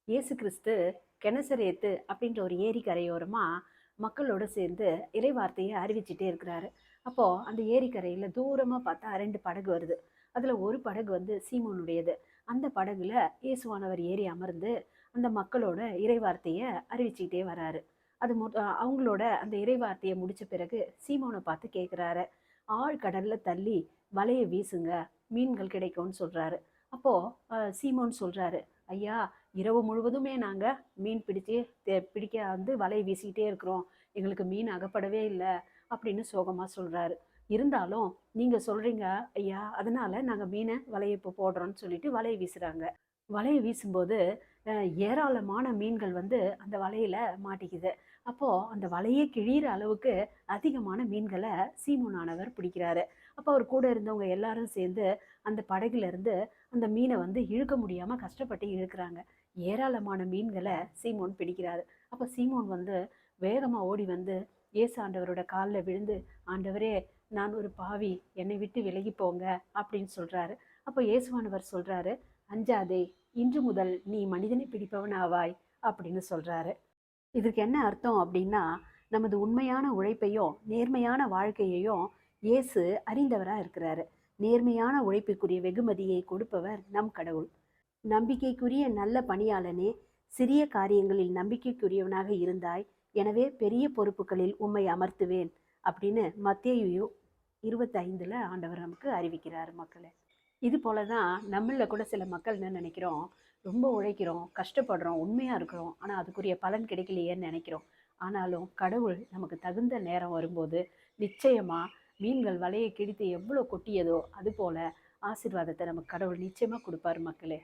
இயேசு கிறிஸ்து கெனசரேத்து அப்படின்ற ஒரு ஏரி கரையோரமா மக்களோட சேர்ந்து இறைவார்த்தையை அறிவிச்சிட்டே இருக்கிறாரு. அப்போ அந்த ஏரிக்கரையில தூரமா பார்த்தா 2 படகு வருது. அதுல ஒரு படகு வந்து சீமோனுடையது. அந்த படகுல இயேசுவானவர் ஏறி அமர்ந்து அந்த மக்களோட இறைவார்த்தையை அறிவிச்சுக்கிட்டே வராரு. அவங்களோட அந்த இறைவார்த்தையை முடிச்ச பிறகு சீமோனை பார்த்து கேட்குறாரு, ஆழ்கடல்ல தள்ளி வலையை வீசுங்க, மீன்கள் கிடைக்கும்னு சொல்றாரு. அப்போ சீமோன் சொல்றாரு, ஐயா, இரவு முழுவதுமே நாங்க மீன் பிடிக்க வந்து வலையை வீசிக்கிட்டே இருக்கிறோம், எங்களுக்கு மீன் அகப்படவே இல்லை அப்படின்னு சோகமா சொல்றாரு. இருந்தாலும் நீங்க சொல்றீங்க ஐயா, அதனால நாங்க மீனை வலையை இப்போ போடுறோம்னு சொல்லிட்டு வலையை வீசுறாங்க. வலையை வீசும்போது ஏராளமான மீன்கள் வந்து அந்த வலையில மாட்டிக்குது. அப்போ அந்த வலையே கிழியிற அளவுக்கு அதிகமான மீன்களை சீமோனானவர் பிடிக்கிறாரு. அப்போ அவர் கூட இருந்தவங்க எல்லாரும் சேர்ந்து அந்த படகுல இருந்து அந்த மீனை வந்து இழுக்க முடியாம கஷ்டப்பட்டு இழுக்கிறாங்க. ஏராளமான மீன்களை சீமோன் பிடிக்கிறாரு. அப்போ சீமோன் வந்து வேகமா ஓடி வந்து இயேசு ஆண்டவரோட காலில் விழுந்து, ஆண்டவரே, நான் ஒரு பாவி, என்னை விட்டு விலகி போங்க அப்படின்னு சொல்றாரு. அப்போ இயேசுவானவர் சொல்றாரு, அஞ்சாதே, இன்று முதல் நீ மனிதனை பிடிப்பவன் ஆவாய் அப்படின்னு சொல்றாரு. இதுக்கு என்ன அர்த்தம் அப்படின்னா, நமது உண்மையான உழைப்பையும் நேர்மையான வாழ்க்கையையும் இயேசு அறிந்தவராக இருக்கிறாரு. நேர்மையான உழைப்புக்குரிய வெகுமதியை கொடுப்பவர் நம் கடவுள். நம்பிக்கைக்குரிய நல்ல பணியாளனே, சிறிய காரியங்களில் நம்பிக்கைக்குரியவனாக இருந்தாய், எனவே பெரிய பொறுப்புகளில் உம்மை அமர்த்துவேன் அப்படின்னு மத்தேயு 25 ஆண்டவர் நமக்கு அறிவிக்கிறார் மக்களே. இது போல தான் நம்மளில் கூட சில மக்கள் என்ன நினைக்கிறோம், ரொம்ப உழைக்கிறோம், கஷ்டப்படுறோம், உண்மையாக இருக்கிறோம், ஆனால் அதுக்குரிய பலன் கிடைக்கலையேன்னு நினைக்கிறோம். ஆனாலும் கடவுள் நமக்கு தகுந்த நேரம் வரும்போது நிச்சயமாக மீன்கள் வலையை கிழித்து எவ்வளோ கொட்டியதோ அதுபோல் ஆசீர்வாதத்தை நமக்கு கடவுள் நிச்சயமாக கொடுப்பார் மக்களே.